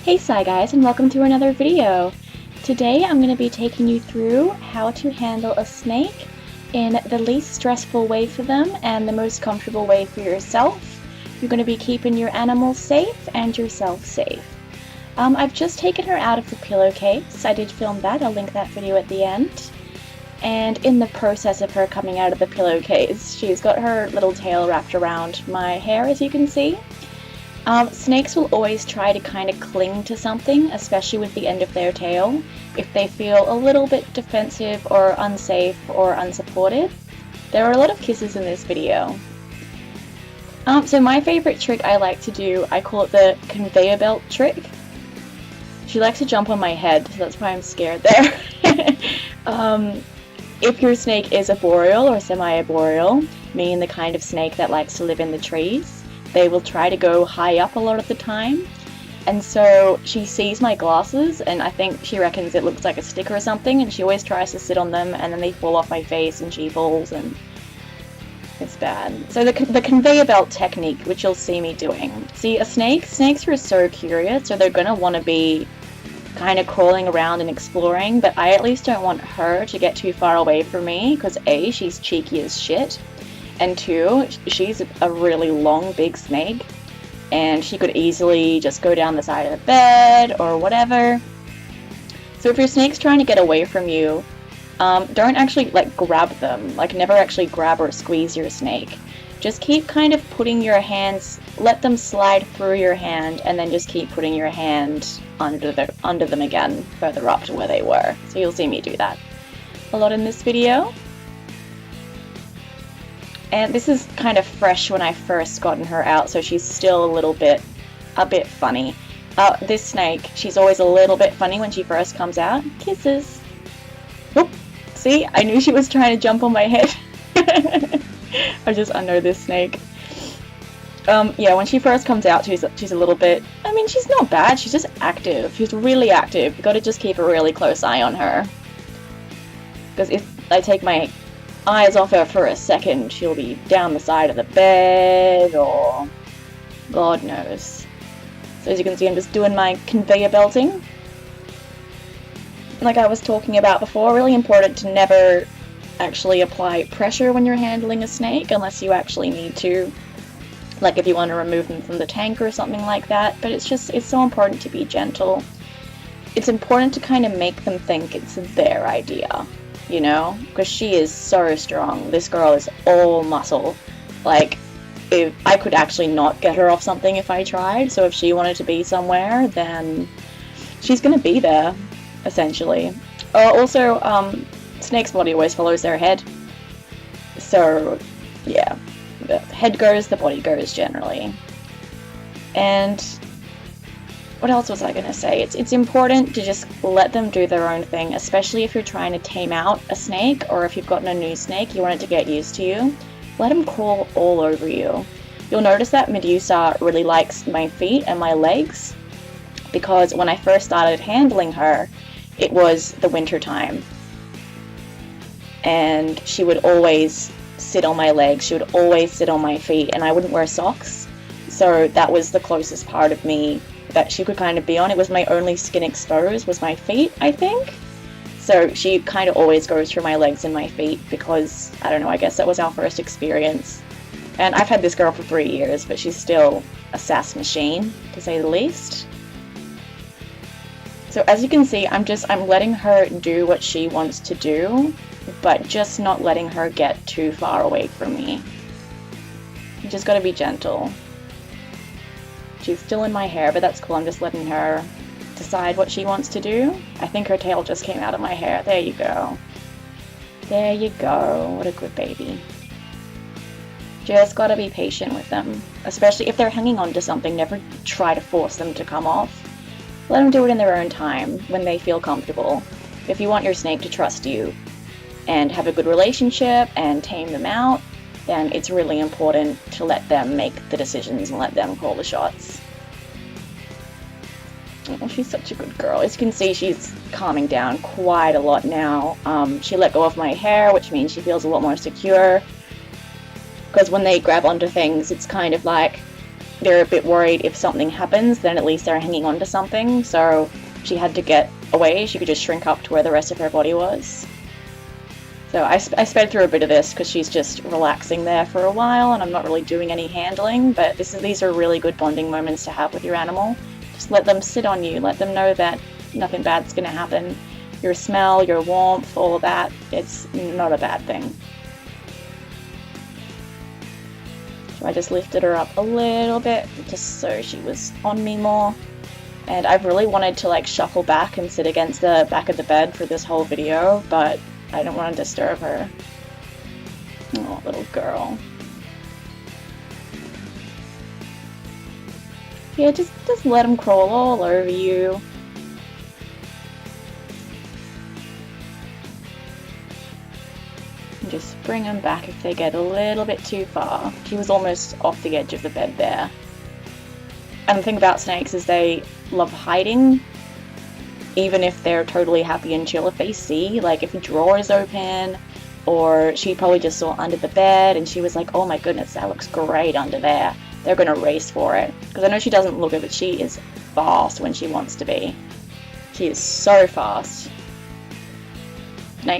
Hey Sci guys, and welcome to another video. Today I'm going to be taking you through how to handle a snake in the least stressful way for them and the most comfortable way for yourself. You're going to be keeping your animals safe and yourself safe. I've just taken her out of the pillowcase. I did film that, I'll link that video at the end. And in the process of her coming out of the pillowcase, she's got her little tail wrapped around my hair, as you can see. Snakes will always try to kind of cling to something, especially with the end of their tail, if they feel a little bit defensive or unsafe or unsupported. There are a lot of kisses in this video. So my favorite trick I like to do, I call it the conveyor belt trick. She likes to jump on my head, so that's why I'm scared there. If your snake is arboreal or semi-arboreal, meaning the kind of snake that likes to live in the trees, they will try to go high up a lot of the time. And so she sees my glasses and I think she reckons it looks like a stick or something, and she always tries to sit on them and then they fall off my face and she falls and it's bad. So the conveyor belt technique, which you'll see me doing. See, snakes are so curious, so they're gonna want to be kind of crawling around and exploring, but I at least don't want her to get too far away from me because A, she's cheeky as shit, and two, she's a really long, big snake, and she could easily just go down the side of the bed or whatever. So if your snake's trying to get away from you, don't actually grab them. Never actually grab or squeeze your snake. Just keep kind of putting your hands, let them slide through your hand, and then just keep putting your hand under them again, further up to where they were. So you'll see me do that a lot in this video. And this is kind of fresh when I first gotten her out, so she's still a bit funny. This snake, she's always a little bit funny when she first comes out. Kisses. Oop. See, I knew she was trying to jump on my head. I just unknow this snake. Yeah, when she first comes out, she's a little bit, I mean, she's not bad, she's just active. She's really active. You gotta just keep a really close eye on her. Because if I take my eyes off her for a second, she'll be down the side of the bed, or God knows. So as you can see, I'm just doing my conveyor belting. Like I was talking about before, really important to never actually apply pressure when you're handling a snake, unless you actually need to, like if you want to remove them from the tank or something like that. But it's so important to be gentle. It's important to kind of make them think it's their idea, you know, because she is so strong. This girl is all muscle. If I could actually not get her off something if I tried, so if she wanted to be somewhere, then she's gonna be there, essentially. Also, snake's body always follows their head, so yeah, the head goes, the body goes generally. And what else was I gonna say? It's important to just let them do their own thing, especially if you're trying to tame out a snake, or if you've gotten a new snake, you want it to get used to you. Let them crawl all over you. You'll notice that Medusa really likes my feet and my legs, because when I first started handling her, it was the winter time. And she would always sit on my legs, she would always sit on my feet, and I wouldn't wear socks. So that was the closest part of me that she could kind of be on. It was my only skin exposed, was my feet, I think. So she kind of always goes through my legs and my feet because, I don't know, I guess that was our first experience. And I've had this girl for 3 years, but she's still a sass machine, to say the least. So as you can see, I'm letting her do what she wants to do, but just not letting her get too far away from me. You just gotta be gentle. She's still in my hair, but that's cool. I'm just letting her decide what she wants to do. I think her tail just came out of my hair. There you go. There you go. What a good baby. Just gotta be patient with them. Especially if they're hanging on to something, never try to force them to come off. Let them do it in their own time, when they feel comfortable. If you want your snake to trust you and have a good relationship and tame them out, then it's really important to let them make the decisions and let them call the shots. Oh, she's such a good girl. As you can see, she's calming down quite a lot now. She let go of my hair, which means she feels a lot more secure. Because when they grab onto things, it's kind of like they're a bit worried if something happens, then at least they're hanging on to something, so she had to get away. She could just shrink up to where the rest of her body was. So I sped through a bit of this because she's just relaxing there for a while and I'm not really doing any handling, but these are really good bonding moments to have with your animal. Just let them sit on you, let them know that nothing bad's going to happen. Your smell, your warmth, all of that, it's not a bad thing. So I just lifted her up a little bit just so she was on me more. And I've really wanted to like shuffle back and sit against the back of the bed for this whole video, but I don't want to disturb her. Oh, little girl. Yeah, just let them crawl all over you. And just bring them back if they get a little bit too far. She was almost off the edge of the bed there. And the thing about snakes is they love hiding. Even if they're totally happy and chill, if they see, like if a drawer is open, or she probably just saw under the bed and she was like, oh my goodness, that looks great under there, they're gonna race for it. Because I know she doesn't look it, but she is fast when she wants to be. She is so fast.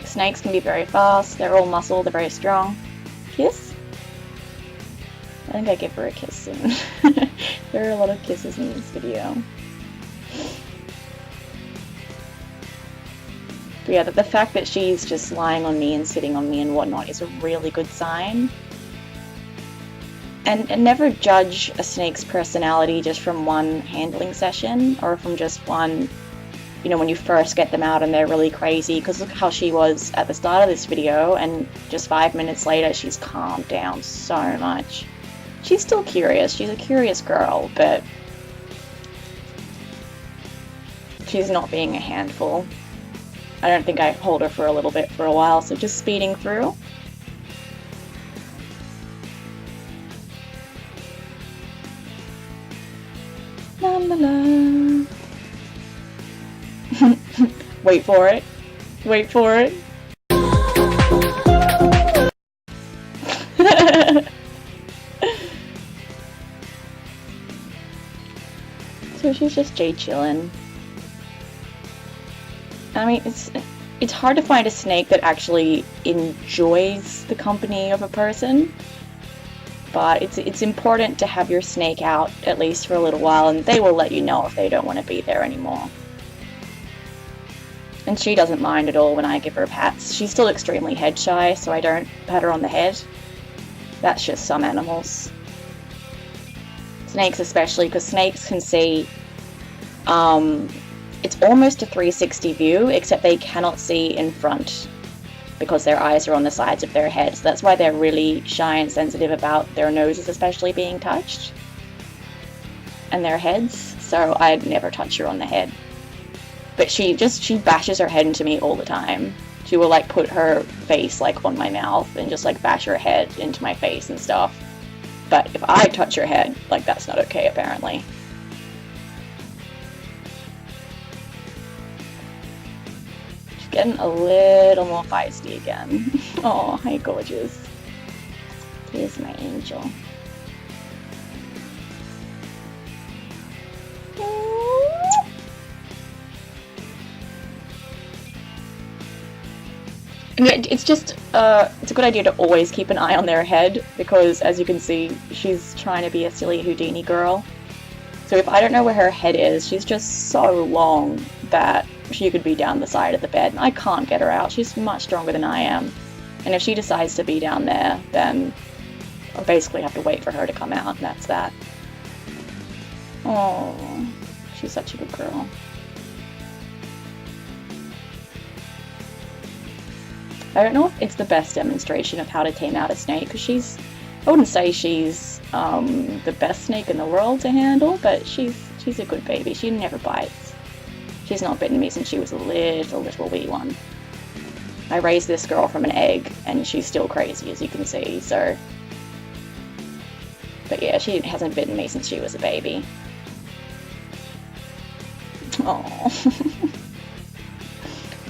Snakes can be very fast, they're all muscle, they're very strong. Kiss? I think I give her a kiss soon. There are a lot of kisses in this video. But yeah, the fact that she's just lying on me and sitting on me and whatnot is a really good sign. And never judge a snake's personality just from one handling session or from just one, you know, when you first get them out and they're really crazy. Because look how she was at the start of this video, and just 5 minutes later she's calmed down so much. She's still curious, she's a curious girl, but she's not being a handful. I don't think I hold her for a little bit for a while, so just speeding through. La la la. Wait for it. Wait for it. So she's just chillin'. I mean, it's hard to find a snake that actually enjoys the company of a person, but it's important to have your snake out at least for a little while, and they will let you know if they don't want to be there anymore. And she doesn't mind at all when I give her pats. She's still extremely head shy, so I don't pat her on the head. That's just some animals. Snakes especially, because snakes can see it's almost a 360 view, except they cannot see in front because their eyes are on the sides of their heads. So that's why they're really shy and sensitive about their noses especially being touched and their heads. So I'd never touch her on the head. But she bashes her head into me all the time. She will like put her face like on my mouth and just like bash her head into my face and stuff. But if I touch her head, like that's not okay apparently. Getting a little more feisty again. Oh, hi gorgeous. Here's my angel. And it's just, it's a good idea to always keep an eye on their head, because as you can see, she's trying to be a silly Houdini girl. So if I don't know where her head is, she's just so long that she could be down the side of the bed. I can't get her out. She's much stronger than I am. And if she decides to be down there, then I'll basically have to wait for her to come out, and that's that. Oh, she's such a good girl. I don't know if it's the best demonstration of how to tame out a snake, because I wouldn't say she's the best snake in the world to handle, but she's a good baby. She never bites. She's not bitten me since she was a little wee one. I raised this girl from an egg, and she's still crazy, as you can see, so... But yeah, she hasn't bitten me since she was a baby. Aww.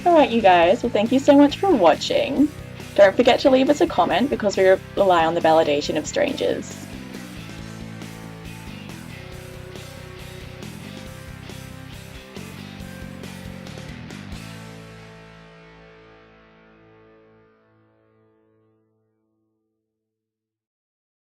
Alright you guys, well thank you so much for watching. Don't forget to leave us a comment, because we rely on the validation of strangers.